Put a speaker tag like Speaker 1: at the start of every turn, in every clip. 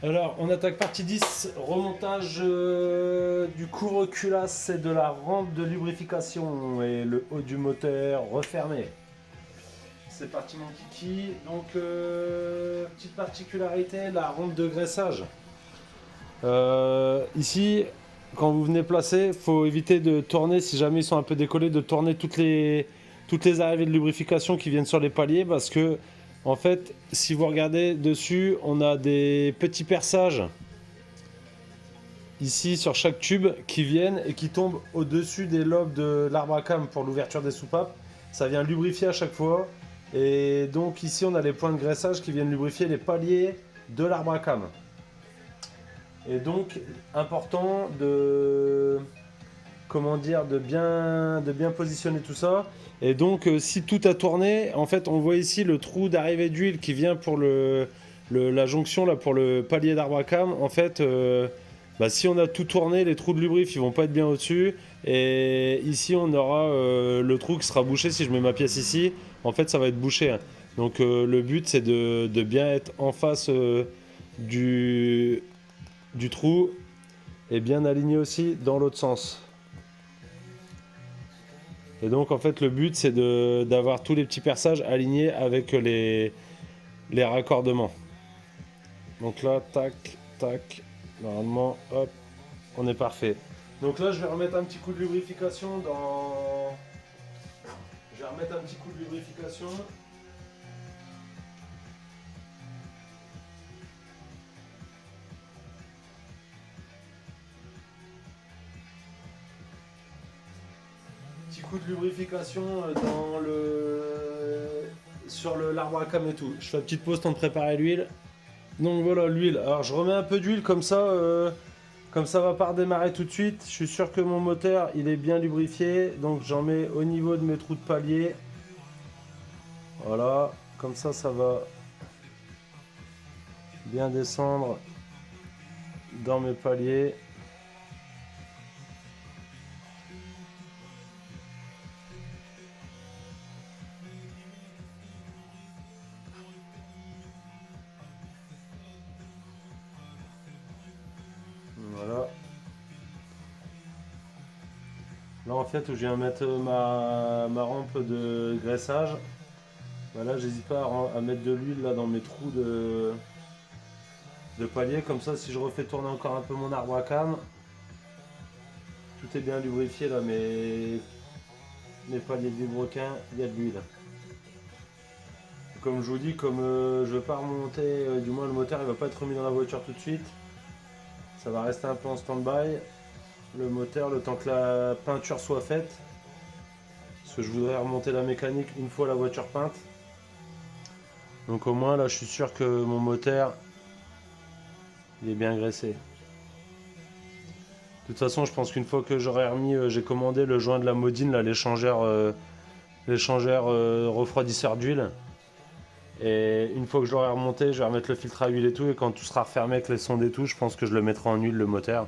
Speaker 1: Alors, on attaque partie 10, remontage du couvre-culasse et de la rampe de lubrification et le haut du moteur refermé. C'est parti mon kiki. Donc, petite particularité, la rampe de graissage. Ici, quand vous venez placer, il faut éviter de tourner, si jamais ils sont un peu décollés, de tourner toutes les arrivées de lubrification qui viennent sur les paliers parce que, en fait, si vous regardez dessus, on a des petits perçages ici sur chaque tube qui viennent et qui tombent au-dessus des lobes de l'arbre à cam pour l'ouverture des soupapes. Ça vient lubrifier à chaque fois. Et donc ici on a les points de graissage qui viennent lubrifier les paliers de l'arbre à cam. Et donc important de comment dire de bien positionner tout ça. Et donc si tout a tourné, en fait on voit ici le trou d'arrivée d'huile qui vient pour la jonction là pour le palier d'arbre à cam. En fait si on a tout tourné, les trous de lubrif ils vont pas être bien au-dessus. Et ici on aura le trou qui sera bouché. Si je mets ma pièce ici, en fait ça va être bouché, hein. Donc le but c'est de bien être en face du trou et bien aligné aussi dans l'autre sens. Et donc en fait le but c'est d'avoir tous les petits perçages alignés avec les raccordements. Donc là, tac, tac, normalement, hop, on est parfait. Donc là je vais remettre un petit coup de lubrification dans... Je vais remettre un petit coup de lubrification. Petit coup de lubrification sur l'arbre à cam et tout. Je fais une petite pause temps de préparer l'huile. Donc voilà l'huile. Alors je remets un peu d'huile comme ça va pas redémarrer tout de suite. Je suis sûr que mon moteur il est bien lubrifié. Donc j'en mets au niveau de mes trous de palier. Voilà, comme ça va bien descendre dans mes paliers. Voilà. Là en fait où je viens mettre ma rampe de graissage. Voilà, j'hésite pas à mettre de l'huile là dans mes trous de palier. Comme ça si je refais tourner encore un peu mon arbre à cam, tout est bien lubrifié là, mes paliers de vilebrequin, il y a de l'huile. Comme je vous dis, comme je ne vais pas remonter, du moins le moteur il va pas être remis dans la voiture tout de suite. Ça va rester un peu en stand-by. Le moteur, le temps que la peinture soit faite. Parce que je voudrais remonter la mécanique une fois la voiture peinte. Donc au moins là je suis sûr que mon moteur il est bien graissé. De toute façon je pense qu'une fois que j'aurai remis, j'ai commandé le joint de la Modine, là, l'échangeur refroidisseur d'huile. Et une fois que je l'aurai remonté, je vais remettre le filtre à huile et tout. Et quand tout sera refermé avec les sondes et tout, je pense que je le mettrai en huile le moteur.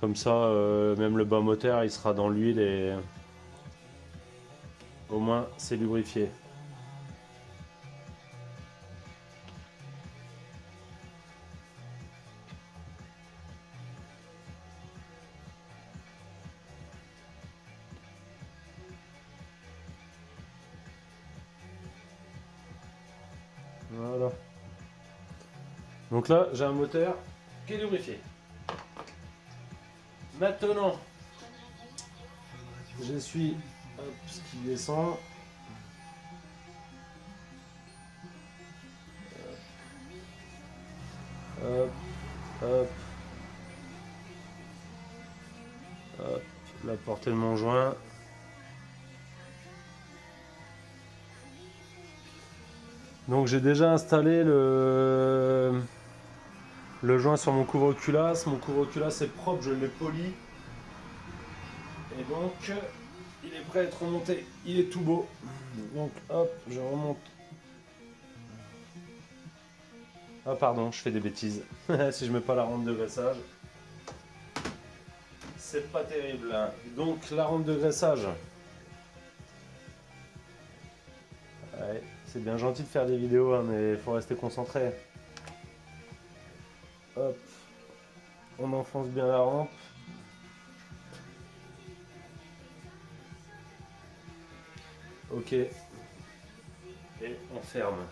Speaker 1: Comme ça, même le bas moteur, il sera dans l'huile et au moins c'est lubrifié. Voilà. Donc là, j'ai un moteur qui est lubrifié. Maintenant, j'essuie ce qui descend. Hop, hop, hop, la portée de mon joint. Donc j'ai déjà installé le joint sur mon couvre-culasse. Mon couvre-culasse est propre, je l'ai poli. Et donc, il est prêt à être remonté. Il est tout beau. Donc hop, je remonte. Ah pardon, je fais des bêtises. Si je mets pas la rampe de graissage. C'est pas terrible. Donc la rampe de graissage. Ouais, c'est bien gentil de faire des vidéos, hein, mais il faut rester concentré. Hop, on enfonce bien la rampe. Ok. Et on ferme.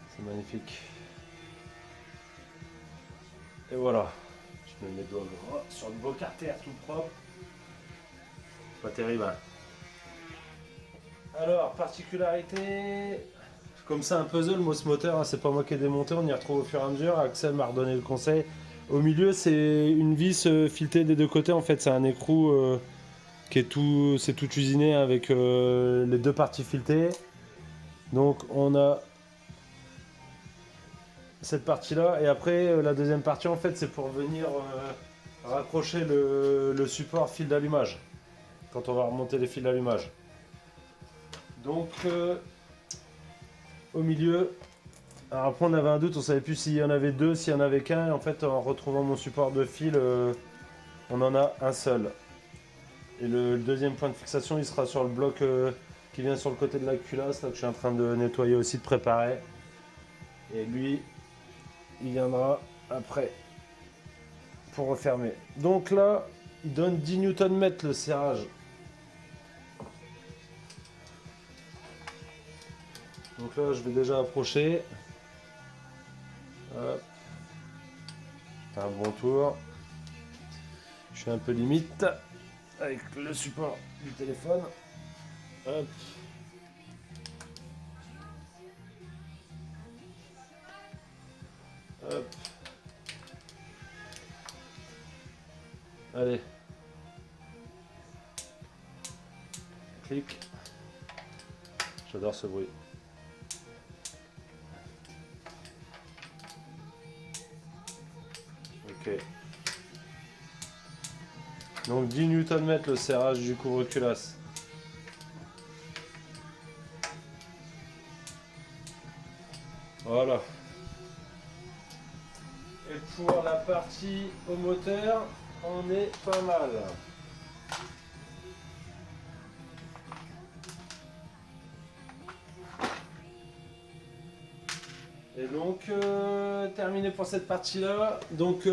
Speaker 1: C'est magnifique. Et voilà. Je mets mes doigts sur le beau carter tout propre. Pas terrible. Hein. Alors, particularité. Comme c'est un puzzle, moi ce moteur, hein, c'est pas moi qui ai démonté, on y retrouve au fur et à mesure. Axel m'a redonné le conseil. Au milieu, c'est une vis filetée des deux côtés. En fait, c'est un écrou qui est tout, c'est tout usiné avec les deux parties filetées. Donc, on a cette partie-là, et après, la deuxième partie, en fait, c'est pour venir raccrocher le support fil d'allumage quand on va remonter les fils d'allumage. Donc, au milieu. Alors après on avait un doute, on savait plus s'il y en avait deux, s'il y en avait qu'un. Et en fait en retrouvant mon support de fil, on en a un seul. Et le deuxième point de fixation il sera sur le bloc qui vient sur le côté de la culasse, là que je suis en train de nettoyer aussi, de préparer. Et lui, il viendra après pour refermer. Donc là, il donne 10 Nm le serrage. Donc là je vais déjà approcher. Hop. Un bon tour. Je suis un peu limite avec le support du téléphone. Hop. Hop. Allez. Clic. J'adore ce bruit. Ok. Donc 10 Nm le serrage du couvre-culasse. Voilà. Et pour la partie au moteur, on est pas mal. Et donc, terminé pour cette partie-là. Donc,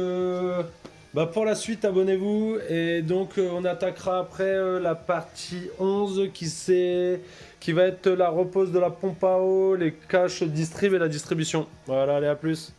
Speaker 1: pour la suite, abonnez-vous. Et donc, on attaquera après la partie 11 qui va être la repose de la pompe à eau, les caches distrib et la distribution. Voilà, allez, à plus.